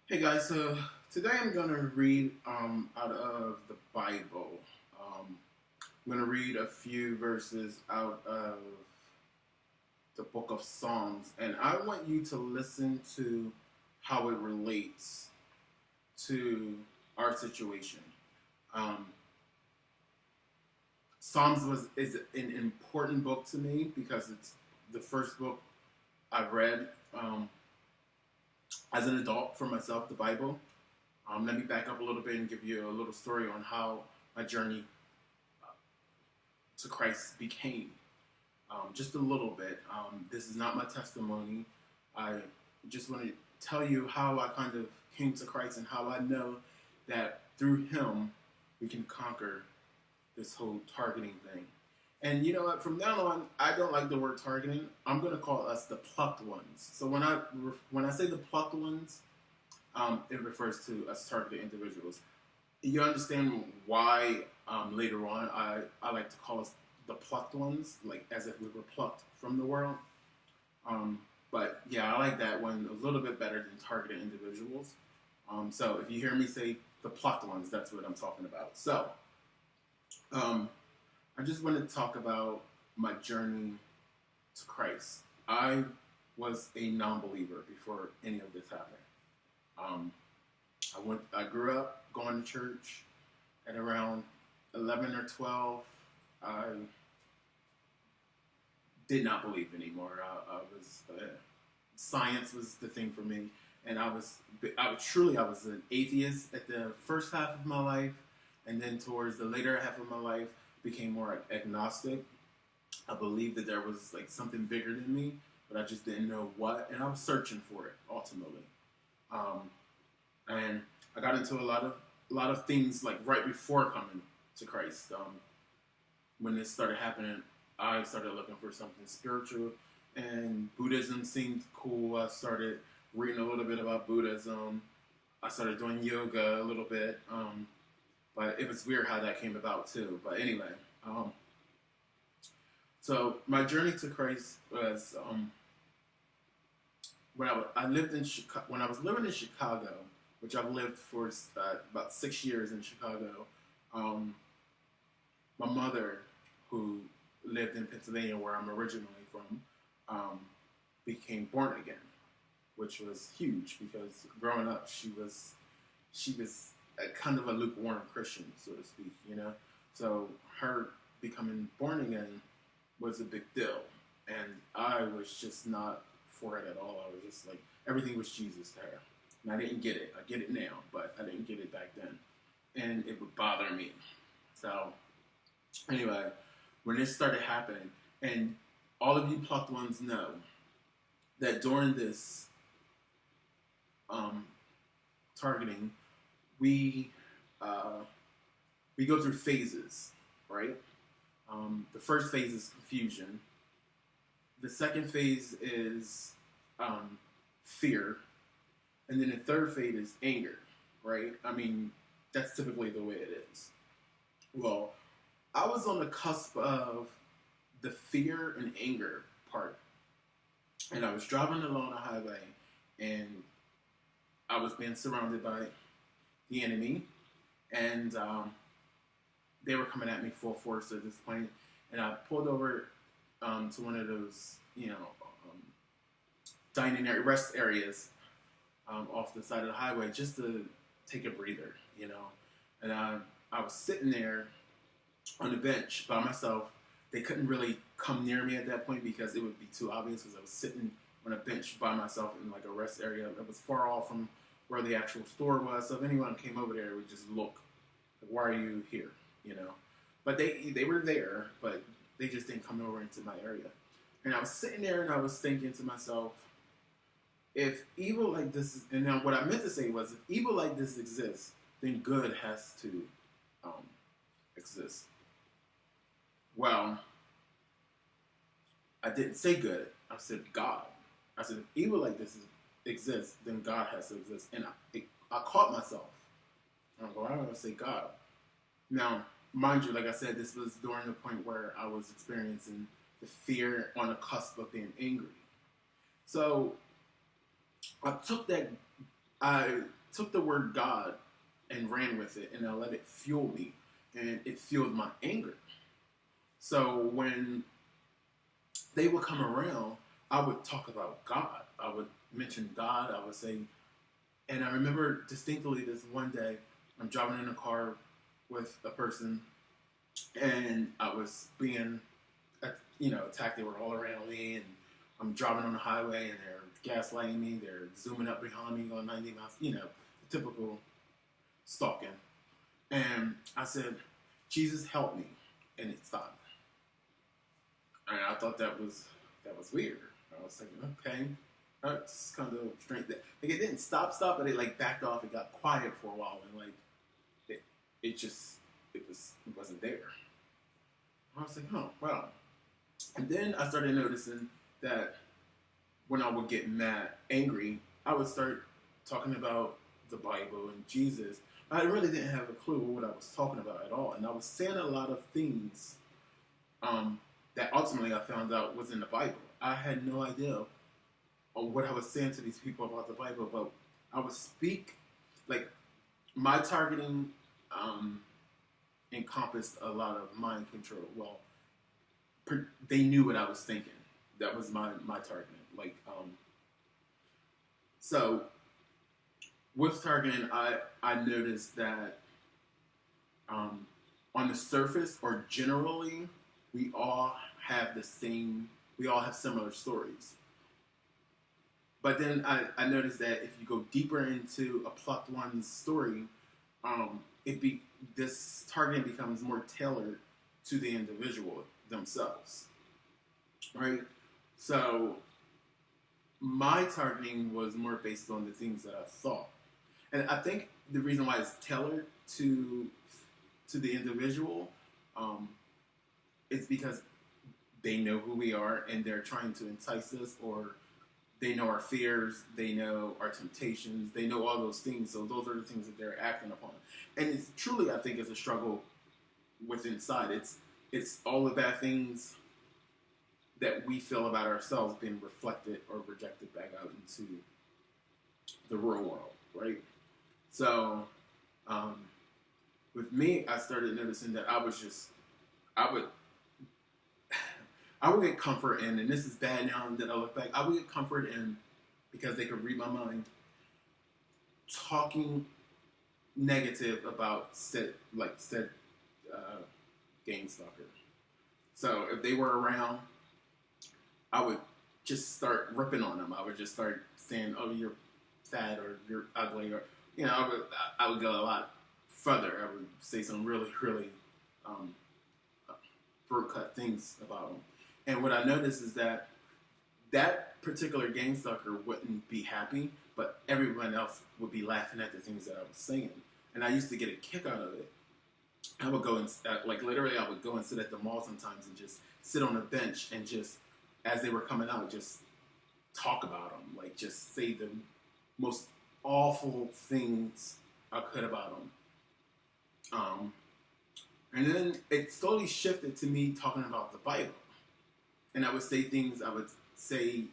Hey guys, so today I'm going to read out of the Bible. I'm going to read a few verses out of the book of Psalms, and I want you to listen to how it relates to our situation. Um, Psalms is an important book to me because it's the first book I've read as an adult for myself, the Bible. Let me back up a little bit and give you a little story on how my journey to Christ became. Just a little bit. This is not my testimony. I just want to tell you how I kind of came to Christ and how I know that through Him we can conquer this whole targeting thing. And you know what? From now on, I don't like the word targeting. I'm going to call us the plucked ones. So when I say the plucked ones, it refers to us targeted individuals. You understand why later on I like to call us the plucked ones, like as if we were plucked from the world. Um, but yeah, I like that one a little bit better than targeted individuals. So if you hear me say the plucked ones, that's what I'm talking about. So um, I just want to talk about my journey to Christ. I was a non-believer before any of this happened. Um, I grew up going to church at around 11 or 12. I did not believe anymore. I was science was the thing for me, and I was an atheist at the first half of my life, and then towards the later half of my life became more agnostic. I believed that there was like something bigger than me, but I just didn't know what, and I was searching for it ultimately. Um, and I got into a lot of things like right before coming to Christ. When this started happening, I started looking for something spiritual, and Buddhism seemed cool. I started reading a little bit about Buddhism. I started doing yoga a little bit, but it was weird how that came about too. But anyway, um, so my journey to Christ was I lived in Chicago, when I was living in Chicago, which I've lived for about 6 years in Chicago. Um, my mother, who lived in Pennsylvania, where I'm originally from, um, became born again, which was huge because growing up she was a kind of a lukewarm Christian, so to speak, you know. So her becoming born again was a big deal, and I was just not for it at all. I was just like everything was Jesus to her, and I didn't get it. I get it now, but I didn't get it back then, and it would bother me. So anyway, when this started happening, and all of you plucked ones know that during this um, targeting, we uh, we go through phases, right? The first phase is confusion. The second phase is fear, and then the third phase is anger, right? I mean, that's typically the way it is. Well, I was on the cusp of the fear and anger part, and I was driving along a highway, and I was being surrounded by the enemy, and they were coming at me full force at this point, and I pulled over to one of those, dining area, rest areas off the side of the highway just to take a breather, and I was sitting there on the bench by myself. They couldn't really come near me at that point because it would be too obvious because I was sitting on a bench by myself in like a rest area that was far off from where the actual store was. So if anyone came over there, it would just look, like, why are you here? You know, but they were there, but they just didn't come over into my area. And I was sitting there and I was thinking to myself, if evil like this is, and now what I meant to say was, if evil like this exists, then good has to exist. Well, I didn't say good. I said God. I said if evil like this exists, then God has to exist. And I caught myself. I'm going, why do I say God? Now, mind you, like I said, this was during the point where I was experiencing the fear on the cusp of being angry. So I took that I took the word God and ran with it, and I let it fuel me, and it fueled my anger. So when they would come around, I would talk about God. I would mention God. I would say, and I remember distinctly this one day, I'm driving in a car with a person, and I was being, attacked. They were all around me, and I'm driving on the highway, and they're gaslighting me. They're zooming up behind me, going 90 miles. Typical stalking. And I said, "Jesus, help me," and it stopped. And I thought that was weird. I was thinking, okay, that's kind of strange. Like it didn't stop, but it like backed off. It got quiet for a while, and like it just it wasn't there. I was like, oh wow. And then I started noticing that when I would get mad, angry, I would start talking about the Bible and Jesus. I really didn't have a clue what I was talking about at all, and I was saying a lot of things that ultimately I found out was in the Bible. I had no idea of what I was saying to these people about the Bible, but I would speak like my targeting encompassed a lot of mind control. Well, they knew what I was thinking. That was my targeting. So with targeting, I noticed that on the surface or generally, we all have the same. We all have similar stories. But then I noticed that if you go deeper into a plucked one's story, this targeting becomes more tailored to the individual themselves, right? So my targeting was more based on the things that I thought, and I think the reason why it's tailored to the individual is because they know who we are and they're trying to entice us, or they know our fears, they know our temptations, they know all those things. So those are the things that they're acting upon, and it's truly, I think, it's a struggle with inside. It's all the bad things that we feel about ourselves being reflected or projected back out into the real world, right? So, with me, I started noticing that I would, I would get comfort in, and this is bad now that I look back. I would get comfort in because they could read my mind, talking negative about said gang stalker. So if they were around, I would just start ripping on them. I would just start saying, "Oh, you're fat," or "You're ugly," or I would go a lot further. I would say some really, really throat cut things about them. And what I noticed is that particular gang stalker wouldn't be happy, but everyone else would be laughing at the things that I was saying. And I used to get a kick out of it. I would go and literally, I would go and sit at the mall sometimes and just sit on a bench and just, as they were coming out, just talk about them, like just say the most awful things I could about them. And then it slowly shifted to me talking about the Bible, and I would say things. I would say,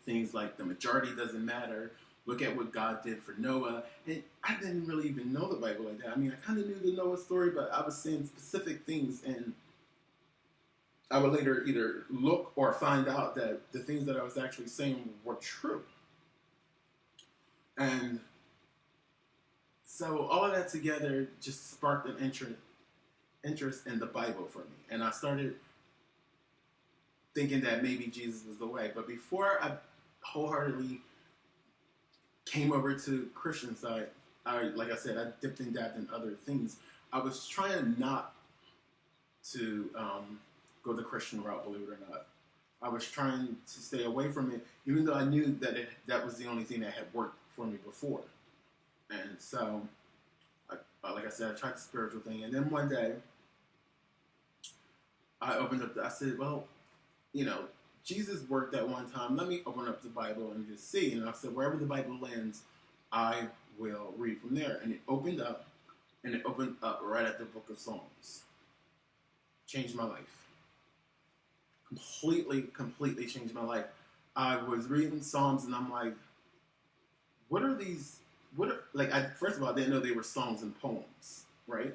things like the majority doesn't matter. Look at what God did for Noah. And I didn't really even know the Bible like that. I mean, I kind of knew the Noah story, but I was saying specific things, and I would later either look or find out that the things that I was actually saying were true. And so all of that together just sparked an interest in the Bible for me. And I started thinking that maybe Jesus was the way. But before I wholeheartedly came over to Christian side, like I said, I dipped and dabbed in other things. I was trying not to go the Christian route, believe it or not. I was trying to stay away from it, even though I knew that that was the only thing that had worked for me before. And so, like I said, I tried the spiritual thing. And then one day, I said, well, Jesus worked at one time. Let me open up the Bible and just see. And I said, wherever the Bible lands, I will read from there. And it opened up, right at the book of Psalms. Changed my life. Completely changed my life. I was reading Psalms and I'm like, what are these? What are, like? First of all, I didn't know they were songs and poems, right?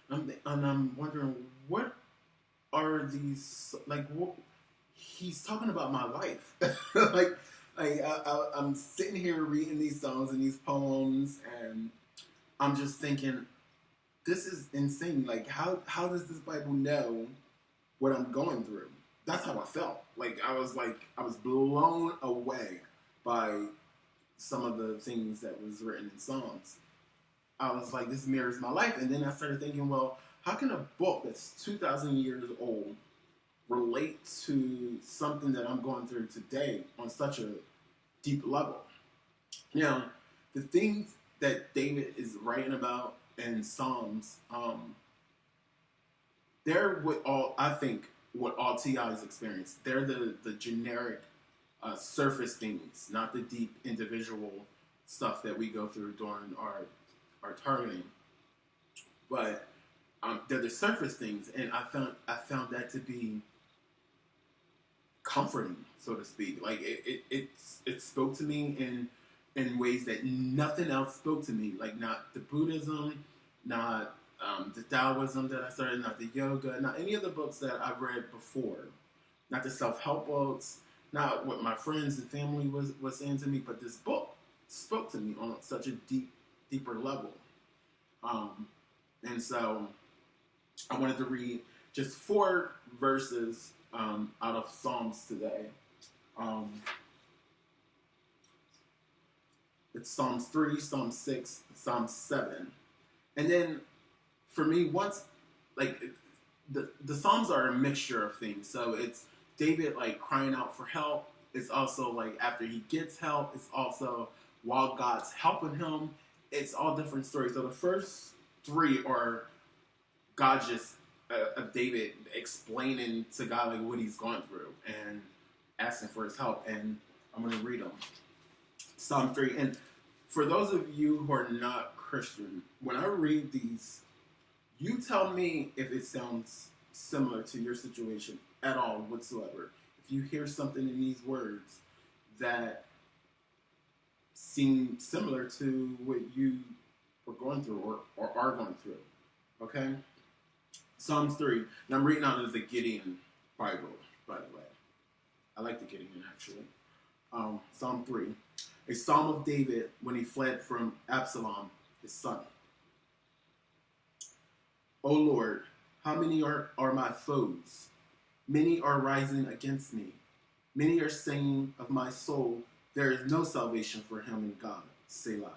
And I'm wondering what are these like? What, he's talking about my life, like. I'm sitting here reading these songs and these poems, and I'm just thinking, this is insane. Like, how does this Bible know what I'm going through? That's how I felt. I was blown away by some of the things that was written in Psalms. I was like, this mirrors my life. And then I started thinking, well, how can a book that's 2,000 years old relate to something that I'm going through today on such a deep level? Now, the things that David is writing about in Psalms, they're what all I think what all TIs experience. They're the generic surface things, not the deep individual stuff that we go through during our targeting. But they're the surface things, and I found that to be comforting, so to speak. Like it spoke to me in ways that nothing else spoke to me. Like not the Buddhism, not the Taoism that I started, not the yoga, not any of the books that I've read before, not the self-help books, not what my friends and family was saying to me, but this book spoke to me on such a deeper level. And so I wanted to read just 4 verses out of Psalms today. It's Psalms 3, Psalm 6, Psalm 7. And then for me, once, like, the Psalms are a mixture of things. So it's David, like, crying out for help. It's also, like, after he gets help. It's also while God's helping him. It's all different stories. So the first 3 are God just, of David explaining to God, like, what he's going through and asking for his help. And I'm going to read them. Psalm 3. And for those of you who are not Christian, when I read these, you tell me if it sounds similar to your situation at all whatsoever. If you hear something in these words that seem similar to what you were going through or are going through. Okay? Psalms 3. And I'm reading out of the Gideon Bible, by the way. I like the Gideon, actually. Psalm 3. A psalm of David when he fled from Absalom, his son. O Lord, how many are my foes? Many are rising against me. Many are saying of my soul, there is no salvation for him in God, Selah.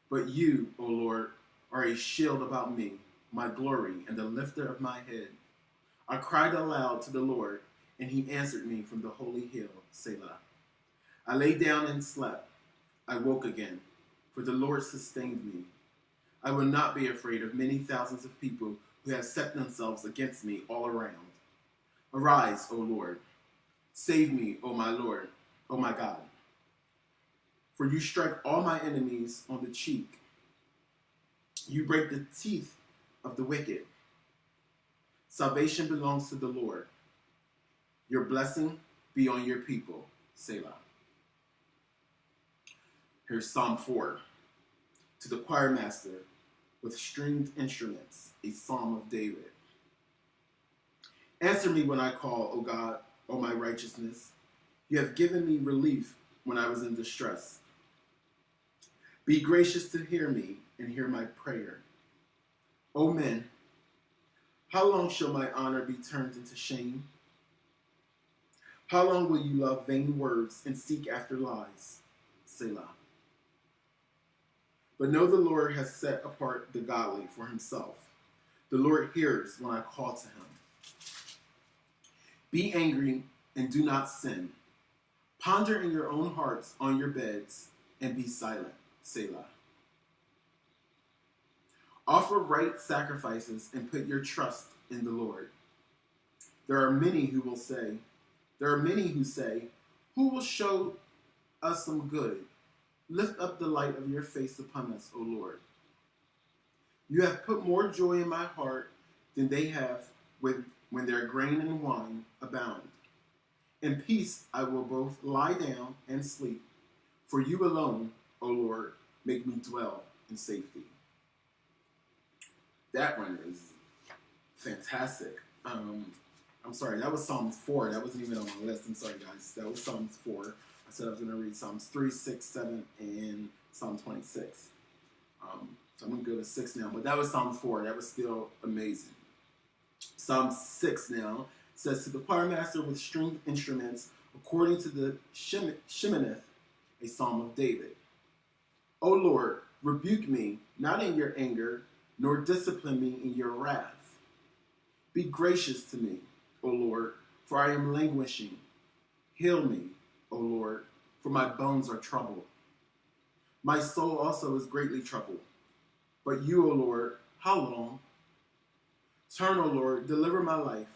But you, O Lord, are a shield about me, my glory, and the lifter of my head. I cried aloud to the Lord, and he answered me from the holy hill, Selah. I lay down and slept. I woke again, for the Lord sustained me. I will not be afraid of many thousands of people who have set themselves against me all around. Arise, O Lord. Save me, O my Lord, O my God. For you strike all my enemies on the cheek. You break the teeth of the wicked. Salvation belongs to the Lord. Your blessing be on your people, Selah. Here's Psalm 4. To the choir master with stringed instruments, a psalm of David. Answer me when I call, O God, O my righteousness. You have given me relief when I was in distress. Be gracious to hear me and hear my prayer. O men, how long shall my honor be turned into shame? How long will you love vain words and seek after lies? Selah. But know the Lord has set apart the godly for himself. The Lord hears when I call to him. Be angry and do not sin. Ponder in your own hearts on your beds and be silent. Selah. Offer right sacrifices and put your trust in the Lord. There are many who say, who will show us some good? Lift up the light of your face upon us, O Lord. You have put more joy in my heart than they have when their grain and wine abound. In peace I will both lie down and sleep, For you alone, O Lord, make me dwell in safety. That one is fantastic. I'm sorry, that was Psalms 4. That wasn't even on my list. I'm sorry, guys. That was Psalms 4. I said I was going to read Psalms 3, 6, 7, and Psalm 26. So I'm going to go to 6 now. But that was Psalms 4. That was still amazing. Psalm 6 now says, to the choir master with stringed instruments, according to the Sheminith, a psalm of David. O Lord, rebuke me, not in your anger, nor discipline me in your wrath. Be gracious to me, O Lord, for I am languishing. Heal me, O Lord, for my bones are troubled. My soul also is greatly troubled. But you, O Lord, how long? Turn, O Lord, deliver my life.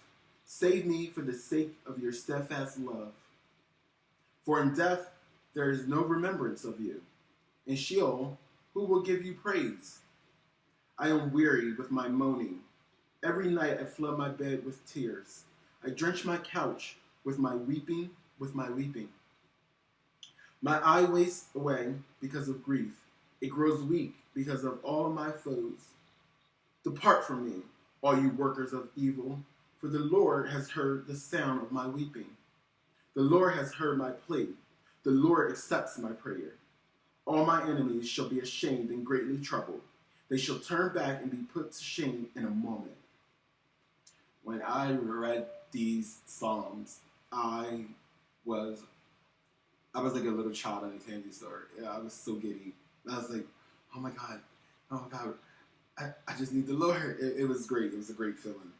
Save me for the sake of your steadfast love. For in death there is no remembrance of you. In Sheol, who will give you praise? I am weary with my moaning. Every night I flood my bed with tears. I drench my couch with my weeping, My eye wastes away because of grief. It grows weak because of all of my foes. Depart from me, all you workers of evil, for the Lord has heard the sound of my weeping. The Lord has heard my plea. The Lord accepts my prayer. All my enemies shall be ashamed and greatly troubled. They shall turn back and be put to shame in a moment. When I read these Psalms, I was like a little child in a candy store. I was so giddy. I was like, oh my God, I just need the Lord. It was great. It was a great feeling.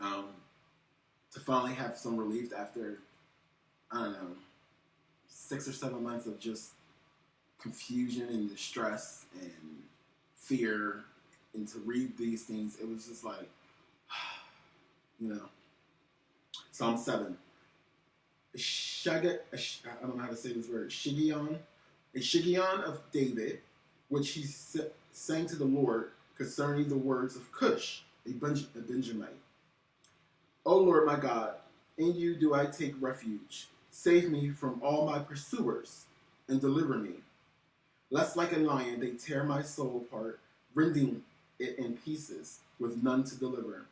To finally have some relief after, I don't know, 6 or 7 months of just confusion and distress and fear, and to read these things, it was just like, Psalm 7. I don't know how to say this word. A Shiggaion of David, which he sang to the Lord concerning the words of Cush, a Benjamite. O Lord my God, in you do I take refuge. Save me from all my pursuers and deliver me. Lest like a lion they tear my soul apart, rending it in pieces with none to deliver.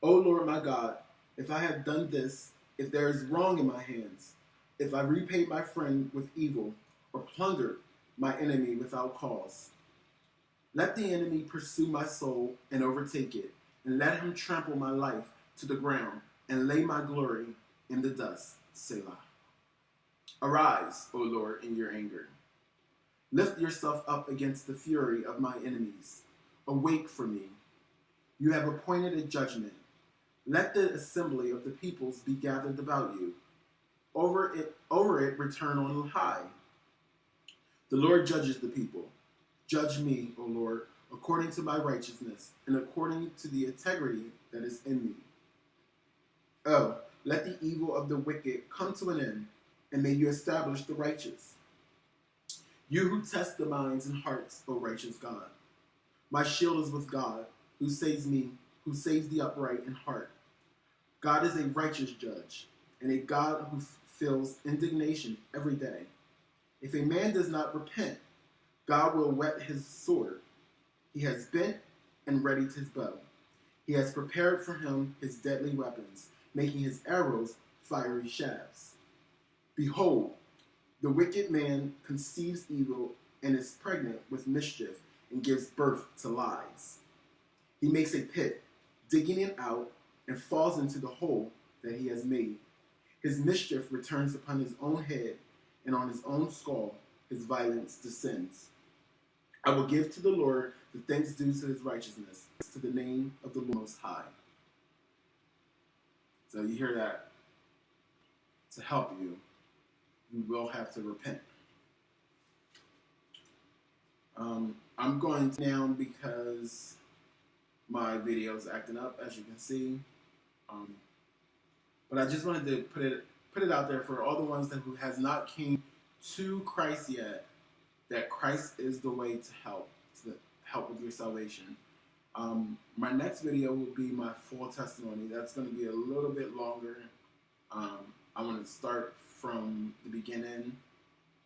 O Lord my God, if I have done this, if there is wrong in my hands, if I repaid my friend with evil, or plundered my enemy without cause, let the enemy pursue my soul and overtake it, and let him trample my life to the ground, and lay my glory in the dust. Selah. Arise, O Lord, in your anger. Lift yourself up against the fury of my enemies. Awake for me. You have appointed a judgment. Let the assembly of the peoples be gathered about you. Over it return on high. The Lord judges the people. Judge me, O Lord, according to my righteousness, and according to the integrity that is in me. Oh, let the evil of the wicked come to an end, and may you establish the righteous. You who test the minds and hearts, O righteous God. My shield is with God, who saves the upright in heart. God is a righteous judge, and a God who feels indignation every day. If a man does not repent, God will whet his sword. He has bent and readied his bow. He has prepared for him his deadly weapons, making his arrows fiery shafts. Behold, the wicked man conceives evil and is pregnant with mischief and gives birth to lies. He makes a pit, digging it out, and falls into the hole that he has made. His mischief returns upon his own head, and on his own skull his violence descends. I will give to the Lord the thanks due to his righteousness, to the name of the Most High. So you hear that? To help you, you will have to repent. I'm going down because my video is acting up, as you can see. But I just wanted to put it out there for all the ones who has not came to Christ yet, that Christ is the way to help with your salvation. My next video will be my full testimony. That's going to be a little bit longer. I want to start from the beginning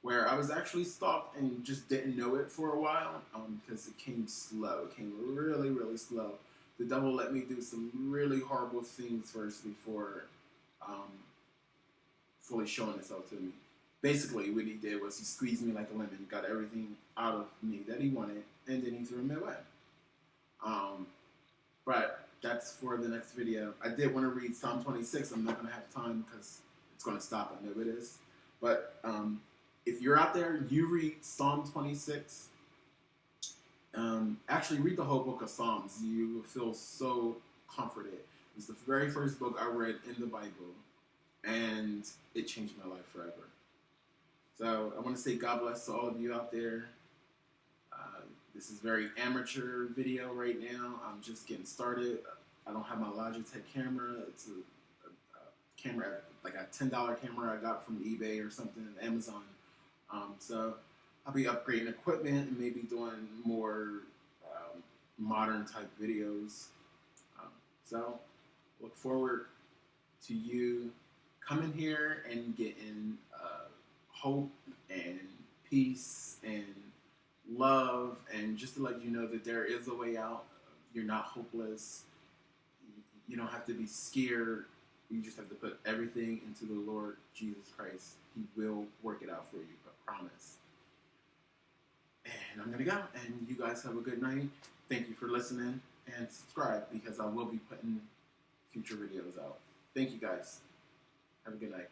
where I was actually stopped and just didn't know it for a while because it came slow. It came really, really slow. The devil let me do some really horrible things first before um, fully showing itself to me. Basically, what he did was he squeezed me like a lemon, got everything out of me that he wanted, and then he threw me away. But that's for the next video. I did want to read Psalm 26. I'm not going to have time because it's going to stop. I know it is. But if you're out there, you read Psalm 26. Actually, read the whole book of Psalms. You will feel so comforted. It's the very first book I read in the Bible, and it changed my life forever. So I want to say God bless to all of you out there. This is very amateur video right now. I'm just getting started. I don't have my Logitech camera. It's a camera, like a $10 camera I got from eBay or something, Amazon. So I'll be upgrading equipment and maybe doing more modern type videos. So look forward to you coming here and getting hope and peace and love, and just to let you know that there is a way out. You're not hopeless. You don't have to be scared. You just have to put everything into the Lord Jesus Christ. He will work it out for you, I promise. And I'm going to go, and you guys have a good night. Thank you for listening, and subscribe because I will be putting future videos out. Thank you guys. Have a good night.